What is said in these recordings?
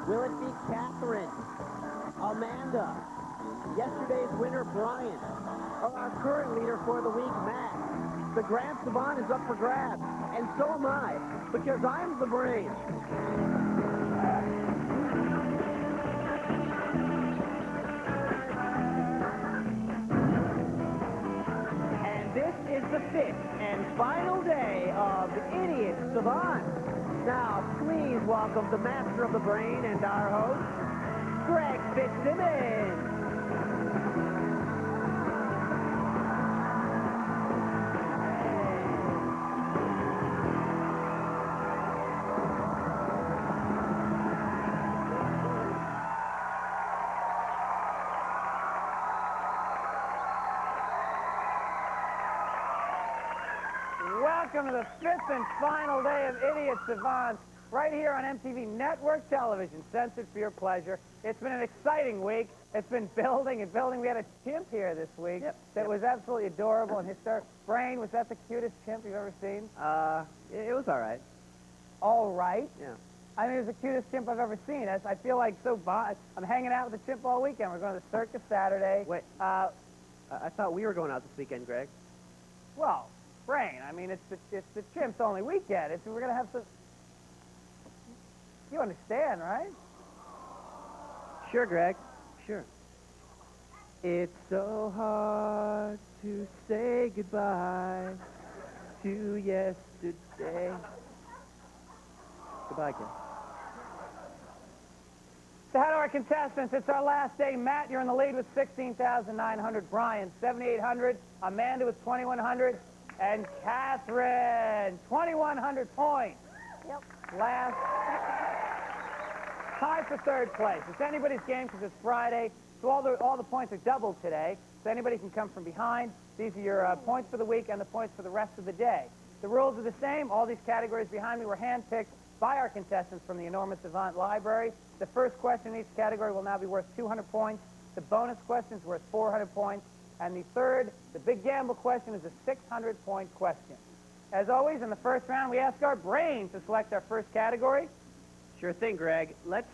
Will it be Catherine, Amanda, yesterday's winner Brian, or our current leader for the week, Matt? The Grand Savant is up for grabs, and so am I, because I'm the brain. And this is the fifth and final day of Idiot Savants. Now, please welcome the master of the brain and our host, Greg Fitzsimmons. Welcome to the fifth and final day of Idiot Savants, right here on MTV Network Television, censored for your pleasure. It's been an exciting week. It's been building and building. We had a chimp here this week that was absolutely adorable and historic. Brain, was that the cutest chimp you've ever seen? It was all right. All right? Yeah. I mean, it was the cutest chimp I've ever seen. I feel like I'm hanging out with the chimp all weekend. We're going to the circus Saturday. Wait, I thought we were going out this weekend, Greg. Well, Brain, I mean, it's the chimp's only weekend. We're going to have some... You understand, right? Sure, Greg. Sure. It's so hard to say goodbye to yesterday. Goodbye, kid. So how to our contestants? It's our last day. Matt, you're in the lead with 16,900. Brian, 7,800. Amanda with 2,100. And Catherine, 2,100 points. Yep. Last. Tied for third place. It's anybody's game because it's Friday, so all the points are doubled today, so anybody can come from behind. These are your points for the week and the points for the rest of the day. The rules are the same. All these categories behind me were handpicked by our contestants from the enormous Savant library. The first question in each category will now be worth 200 points. The bonus question is worth 400 points. And the third, the big gamble question, is a 600-point question. As always, in the first round, we ask our brain to select our first category. Sure thing, Greg. Let's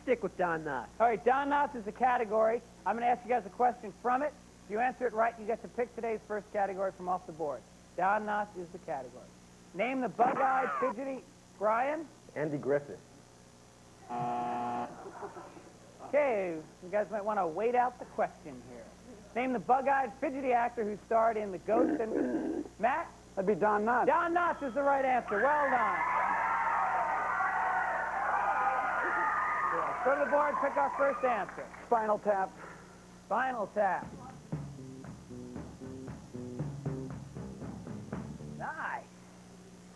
stick with Don Knotts. All right, Don Knotts is the category. I'm going to ask you guys a question from it. If you answer it right, you get to pick today's first category from off the board. Don Knotts is the category. Name the bug-eyed, fidgety... Brian? Andy Griffith. Okay, you guys might want to wait out the question here. Name the bug-eyed, fidgety actor who starred in The Ghost and... Matt? That'd be Don Knotts. Don Knotts is the right answer. Well done. Go to the board, pick our first answer. Spinal Tap. Spinal Tap. Nice.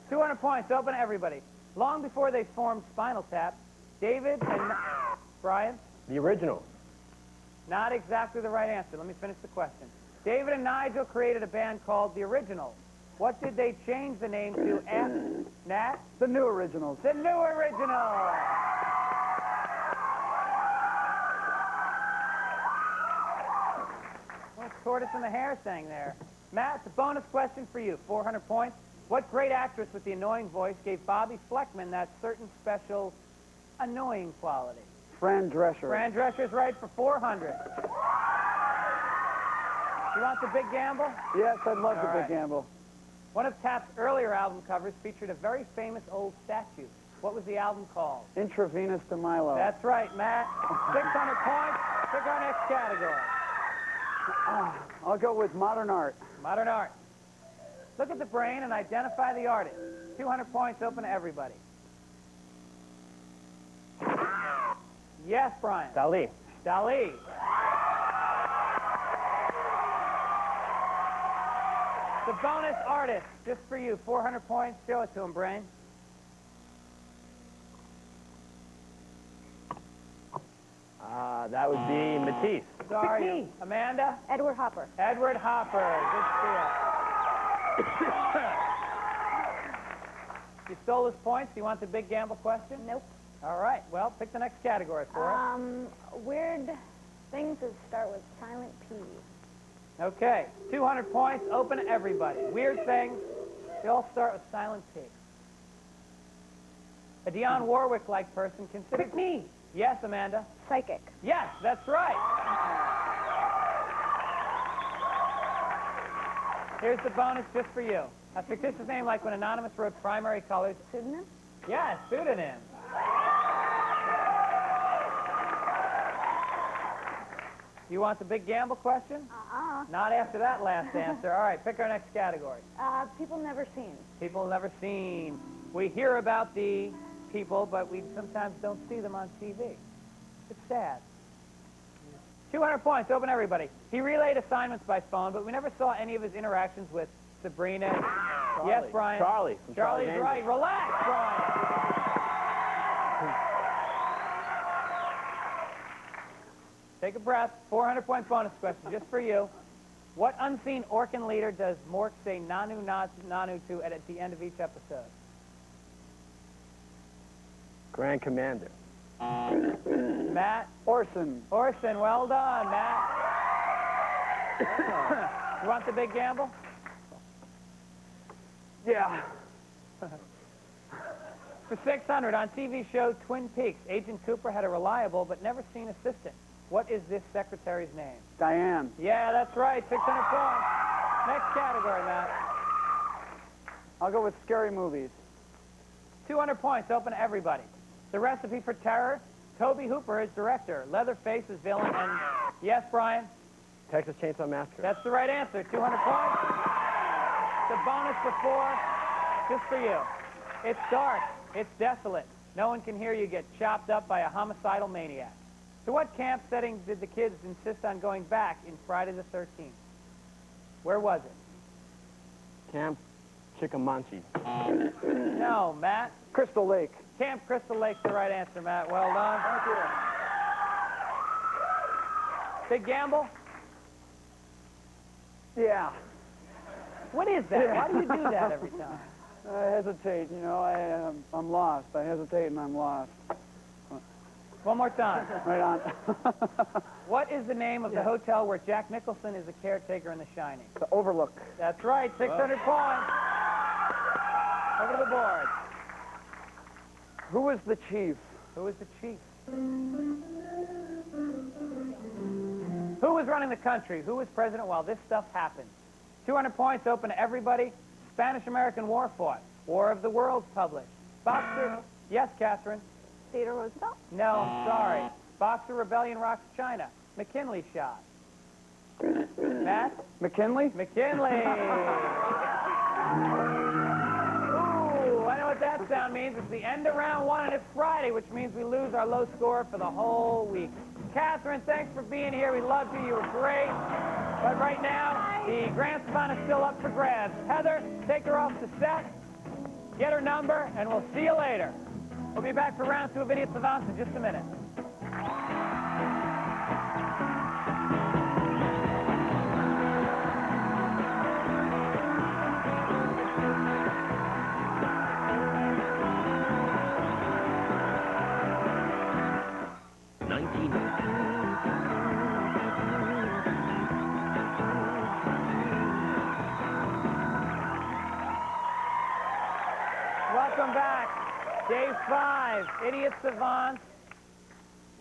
200 points, open to everybody. Long before they formed Spinal Tap, David and... Brian? The Originals. Not exactly the right answer. Let me finish the question. David and Nigel created a band called The Originals. What did they change the name to after? Nat? The New Originals. The New Originals. Well, tortoise and the hare thing there. Matt, the bonus question for you, 400 points. What great actress with the annoying voice gave Bobby Fleckman that certain special annoying quality? Fran Drescher. Fran Drescher's right for 400. You want the big gamble? Yes, I'd love the All big right. gamble. One of Tap's earlier album covers featured a very famous old statue. What was the album called? Intravenous de Milo. That's right, Matt. 600 points. Pick our next category. I'll go with modern art. Modern art. Look at the brain and identify the artist. 200 points open to everybody. Yes, Brian. Dali. Dali. The bonus artist, just for you, 400 points. Show it to him, Brain. That would be Matisse. Sorry, Amanda? Edward Hopper. Edward Hopper. Good steal. You stole his points. Do you want the big gamble question? Nope. All right. Well, pick the next category for us. Weird things that start with silent P. Okay. 200 points. Open to everybody. Weird things. They all start with silent P. A Dionne Warwick-like person considered me. Yes, Amanda. Psychic. Yes, that's right. Here's the bonus just for you. A fictitious name like when Anonymous wrote Primary Colors. Pseudonym? Yes, pseudonym. You want the big gamble question? Not after that last answer. All right, pick our next category. People never seen. People never seen. We hear about the people, but we sometimes don't see them on TV. It's sad. 200 points, open everybody. He relayed assignments by phone, but we never saw any of his interactions with Sabrina. Yes, Brian. Charlie. From Charlie's Angels. right. Relax, Brian. Take a breath. 400-point bonus question just for you. What unseen Orkin leader does Mork say Nanu Nanu to at the end of each episode? Grand Commander. Matt? Orson. Orson, well done, Matt. You want the big gamble? Yeah. For 600, on TV show Twin Peaks, Agent Cooper had a reliable but never seen assistant. What is this secretary's name? Diane. Yeah, that's right, 600 points. Next category, Matt. I'll go with scary movies. 200 points, open to everybody. The Recipe for Terror, Toby Hooper is director, Leatherface is villain, and yes, Brian? Texas Chainsaw Massacre. That's the right answer, 200 points. The bonus for 4, just for you. It's dark, it's desolate. No one can hear you get chopped up by a homicidal maniac. To what camp setting did the kids insist on going back in Friday the 13th? Where was it? Camp Chickamanchi. No, Matt. Crystal Lake. Camp Crystal Lake's the right answer, Matt. Well done. Thank you. Big gamble? Yeah. What is that? Why do you do that every time? I hesitate, you know, I'm lost. I hesitate and I'm lost. One more time. Right on. What is the name of the hotel where Jack Nicholson is the caretaker in The Shining? The Overlook. That's right, 600 points. Over to the board. Who was the chief? Who is the chief? Who was running the country? Who was president while this stuff happened? 200 points open to everybody. Spanish-American War fought. War of the Worlds published. Boxer. Yes, Catherine. Theodore Roosevelt? No, sorry. Boxer Rebellion rocks China. McKinley shot. Matt? McKinley? McKinley. Ooh, I know what that sound means. It's the end of round 1 and it's Friday, which means we lose our low score for the whole week. Catherine, thanks for being here. We loved you. You were great. But right now, the Grand Savant is still up for grabs. Heather, take her off the set, get her number, and we'll see you later. We'll be back for round 2 of Idiot Savants in just a minute. Welcome back. Day 5, Idiot Savants,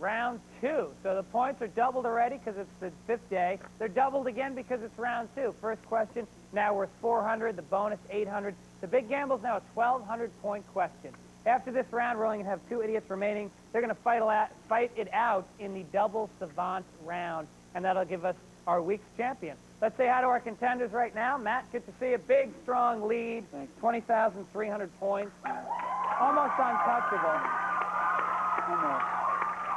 round 2. So the points are doubled already because it's the 5th day. They're doubled again because it's round 2. First question, now worth 400, the bonus 800. The big gamble's now a 1,200-point question. After this round, we're only going to have 2 idiots remaining. They're going to fight it out in the double Savant round, and that'll give us our week's champion. Let's say hi to our contenders right now. Matt, good to see a big, strong lead, 20,300 points. Almost untouchable. Almost.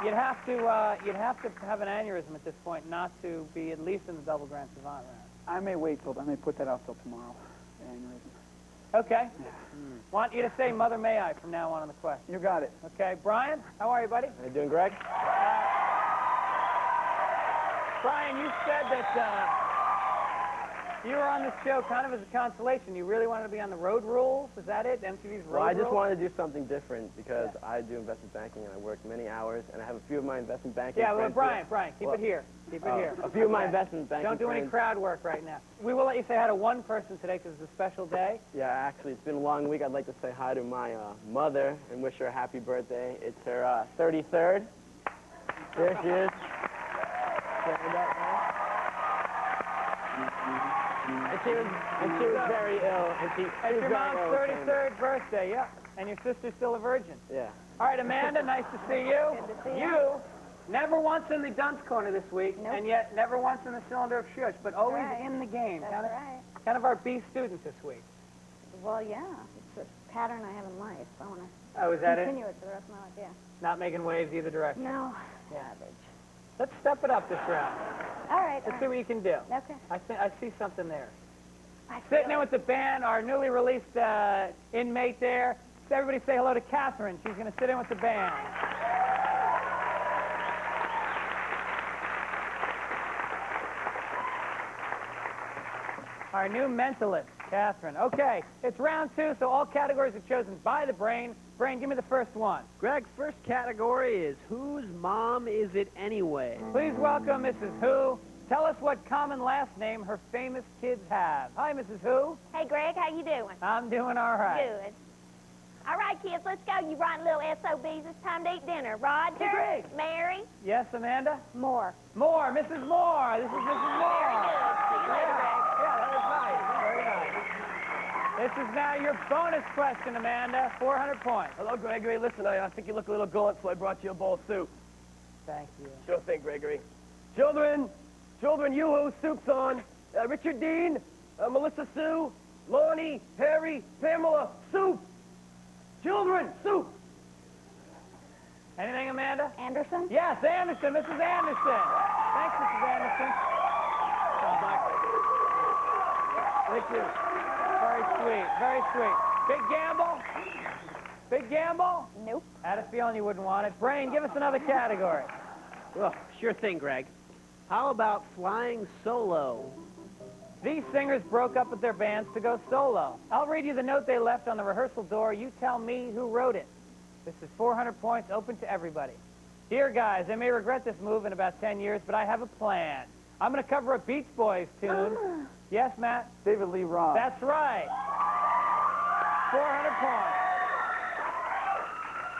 You'd have to have an aneurysm at this point not to be at least in the double Grand Savant round. I may put that off till tomorrow. Aneurysm. Okay. Want you to say Mother May I from now on the question. You got it. Okay. Brian, how are you, buddy? How you doing, Greg? Brian, you said that You were on this show kind of as a consolation. You really wanted to be on the Road Rules? Is that it? MTV's Road Well, I just Rules? wanted to do something different because I do investment banking and I work many hours, and I have a few of my investment banking Yeah, well, friends Brian, keep it here. Keep it here. A few of my Okay. investment banking Don't do any friends. crowd work right now. We will let you say hi to one person today because it's a special day. Yeah, actually, it's been a long week. I'd like to say hi to my mother and wish her a happy birthday. It's her 33rd. There she is. Stand up, man. And she was very ill. And she It's was your very mom's ill, 33rd birthday, yeah. And your sister's still a virgin. Yeah. All right, Amanda, nice to see you. Good to see you. You, never once in the dunce corner this week, Nope. and yet never once in the cylinder of shush, but always right. in the game. That's Kind of, right. kind of our B student this week. Well, yeah. It's a pattern I have in life. I want to Oh, is that it? continue it for the rest of my life, yeah. Not making waves either direction. No. Yeah. Average. Let's step it up this round. All right. Let's see what you can do. Okay. I see something there. I Sitting feel there with the band, our newly released inmate there. So everybody say hello to Catherine. She's going to sit in with the band. Our new mentalist, Catherine. Okay, it's round 2, so all categories are chosen by the brain. Brain, give me the first one. Greg, first category is whose mom is it anyway? Please welcome Mrs. Who. Tell us what common last name her famous kids have. Hi, Mrs. Who. Hey, Greg, how you doing? I'm doing all right. Good. All right, kids, let's go. You rotten little SOBs. It's time to eat dinner. Roger, Hey, Greg. Mary, Yes, Amanda? more. Moore, Mrs. Moore. This is Mrs. Moore. Very good. See you later, Greg. Yeah, that was nice. Very nice. This is now your bonus question, Amanda. 400 points. Hello, Gregory. Listen, I think you look a little gaunt, so I brought you a bowl of soup. Thank you. Sure thing, Gregory. Children, yoo-hoo, soup's on. Richard Dean, Melissa Sue, Lonnie, Harry, Pamela, soup. Children, soup. Anything, Amanda? Anderson? Yes, Anderson. Mrs. Anderson. Thanks, Mrs. Anderson. Thank you. Very sweet. Very sweet. Big gamble? Big gamble? Nope. I had a feeling you wouldn't want it. Brain, give us another category. Well, sure thing, Greg. How about flying solo? These singers broke up with their bands to go solo. I'll read you the note they left on the rehearsal door. You tell me who wrote it. This is 400 points, open to everybody. Dear guys, I may regret this move in about 10 years, but I have a plan. I'm going to cover a Beach Boys tune. Yes, Matt? David Lee Roth. That's right. 400 points.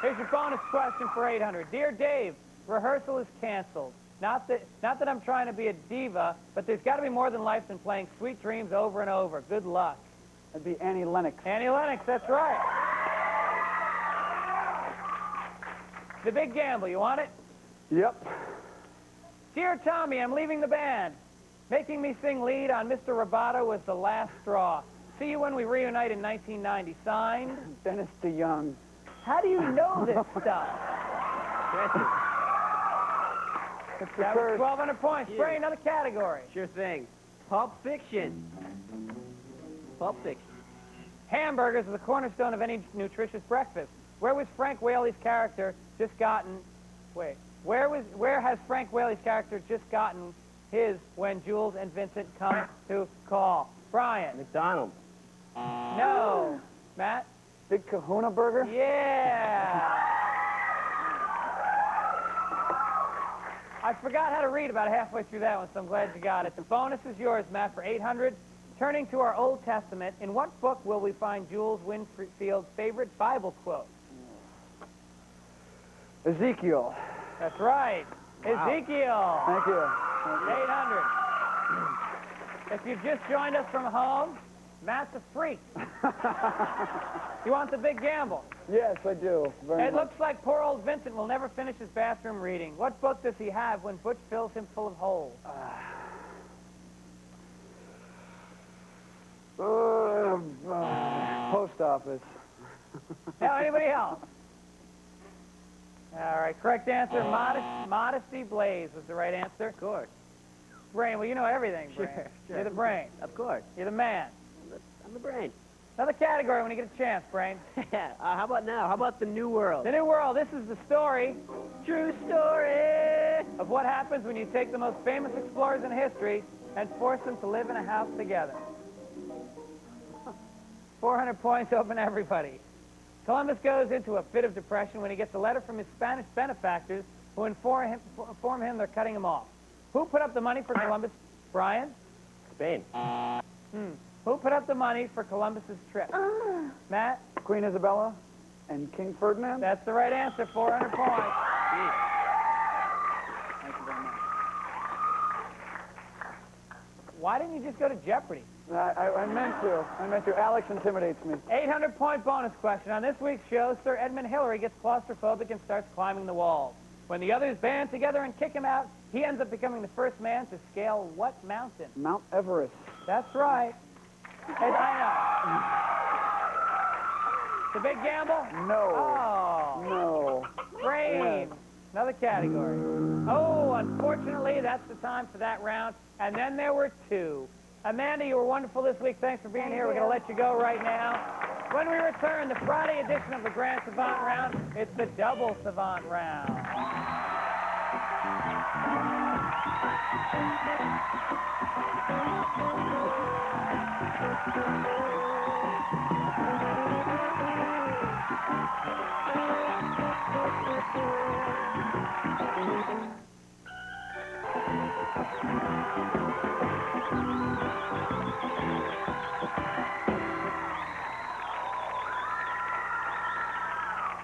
Here's your bonus question for 800. Dear Dave, rehearsal is canceled. Not that I'm trying to be a diva, but there's got to be more than life than playing Sweet Dreams over and over. Good luck. That'd be Annie Lennox. Annie Lennox, that's right. The big gamble, you want it? Yep. Dear Tommy, I'm leaving the band. Making me sing lead on Mr. Roboto was the last straw. See you when we reunite in 1990. Signed, Dennis DeYoung. how do you know this stuff? It's the That was first. 1,200 points. Yeah. Bray, another category. Sure thing. Pulp Fiction. Pulp Fiction. Hamburgers are the cornerstone of any nutritious breakfast. Where was Frank Whaley's character just gotten... Wait. Where has Frank Whaley's character just gotten his when Jules and Vincent come to call? Brian. McDonald's. No. Matt? Big Kahuna Burger. Yeah. I forgot how to read about halfway through that one, so I'm glad you got it. The bonus is yours, Matt, for 800. Turning to our Old Testament, in what book will we find Jules Winfield's favorite Bible quote? Ezekiel. That's right. Ezekiel. Thank you. 800. If you've just joined us from home, Matt's a freak. You want the big gamble? Yes, I do. Very It much. looks like poor old Vincent will never finish his bathroom reading. What book does he have when Butch fills him full of holes? Post office. Now, anybody else? All right, correct answer, Modesty Blaze was the right answer. Of course. Brain, well, you know everything, Brain. Sure. You're the brain. Of course. You're the man. I'm the brain. Another category when you get a chance, Brain. How about now? How about the New World? The New World, this is the story True story. of what happens when you take the most famous explorers in history, and force them to live in a house together. 400 points open to everybody. Columbus goes into a fit of depression when he gets a letter from his Spanish benefactors who inform him they're cutting him off. Who put up the money for Columbus? Brian? Spain. Who put up the money for Columbus's trip? Matt? Queen Isabella and King Ferdinand? That's the right answer, 400 points. Thank you very much. Why didn't you just go to Jeopardy? I meant to. Alex intimidates me. 800-point bonus question. On this week's show, Sir Edmund Hillary gets claustrophobic and starts climbing the walls. When the others band together and kick him out, he ends up becoming the first man to scale what mountain? Mount Everest. That's right. Hey, I know. It's a big gamble? No. Oh. No. Brave. Yes. Another category. Oh, unfortunately, that's the time for that round. And then there were two. Amanda, you were wonderful this week. Thanks for being here. We're going to let you go right now. When we return, the Friday edition of the Grand Savant Round, it's the Double Savant Round.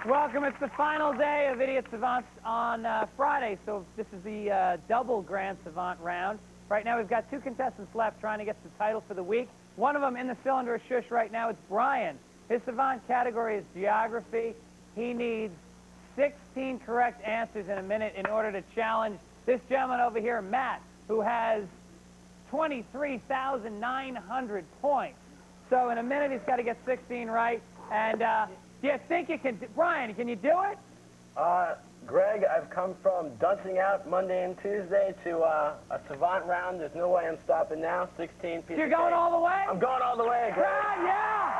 Welcome. It's the final day of Idiot Savants on Friday, so this is the double Grand Savant round. Right now we've got two contestants left trying to get the title for the week. One of them in the cylinder of shush right now. It's Brian. His savant category is geography. He needs 16 correct answers in a minute in order to challenge this gentleman over here, Matt, who has 23,900 points. So in a minute he's got to get 16 right. And do you think you can, Brian, can you do it? Greg, I've come from dunsing out Monday and Tuesday to a savant round. There's no way I'm stopping now. 16 pieces. You're going all the way? I'm going all the way, Greg. Yeah.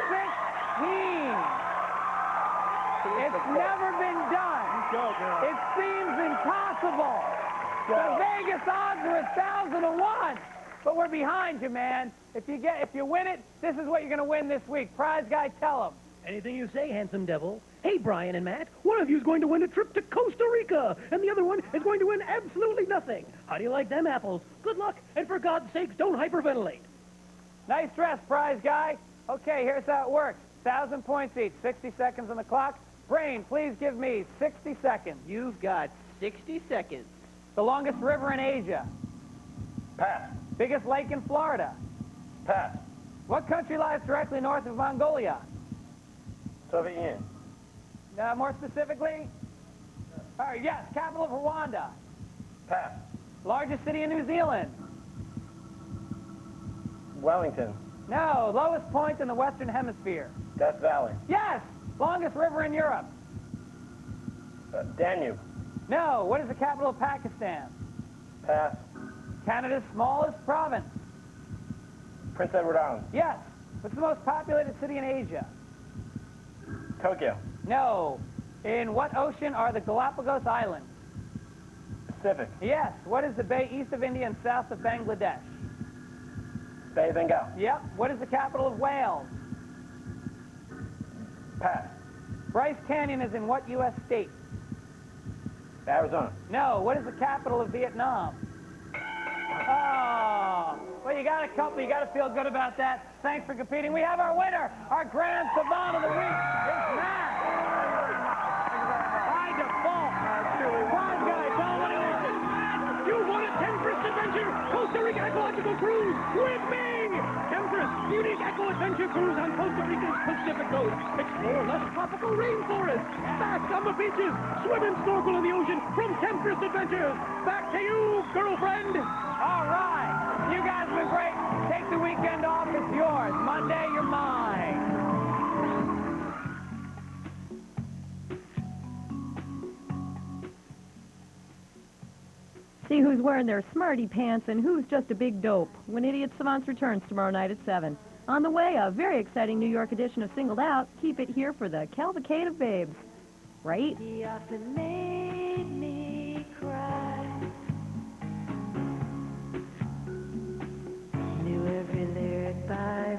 16. It's never been done. It seems impossible. The Vegas odds are 1,000 to 1. But we're behind you, man. If you win it, this is what you're going to win this week. Prize guy, tell him. Anything you say, handsome devil. Hey, Brian and Matt, one of you's going to win a trip to Costa Rica, and the other one is going to win absolutely nothing. How do you like them apples? Good luck, and for God's sakes, don't hyperventilate. Nice dress, prize guy. Okay, here's how it works. 1,000 points each, 60 seconds on the clock. Brain, please give me 60 seconds. You've got 60 seconds. The longest river in Asia. Pass. Biggest lake in Florida. Pass. What country lies directly north of Mongolia? Soviet Union. More specifically? Yes, capital of Rwanda. Pass. Largest city in New Zealand. Wellington. No, lowest point in the Western Hemisphere. Death Valley. Yes, longest river in Europe. Danube. No, what is the capital of Pakistan? Pass. Canada's smallest province. Prince Edward Island. Yes. What's the most populated city in Asia? Tokyo. No. In what ocean are the Galapagos Islands? Pacific. Yes. What is the bay east of India and south of Bangladesh? Bay of Bengal. Yep. What is the capital of Wales? Pass. Bryce Canyon is in what U.S. state? Arizona. No. What is the capital of Vietnam? Oh. Well, you got a couple. You got to feel good about that. Thanks for competing. We have our winner. Our Grand Savant of the week is Matt. By default. Prize guy, tell him what it is. You won a Tempest Adventure Costa Rica Ecological Cruise with me! Tempest, unique eco-adventure cruise on Costa Rica's Pacific coast. Explore lush tropical rainforests, bask on the beaches, swim and snorkel in the ocean from Tempest Adventures. Back to you, girlfriend! All right. You guys have been great. Take the weekend off. It's yours. Monday, you're mine. See who's wearing their smarty pants and who's just a big dope when Idiot Savants returns tomorrow night at 7. On the way, a very exciting New York edition of Singled Out. Keep it here for the cavalcade of babes. Right? He often made me cry. cry. Knew every lyric by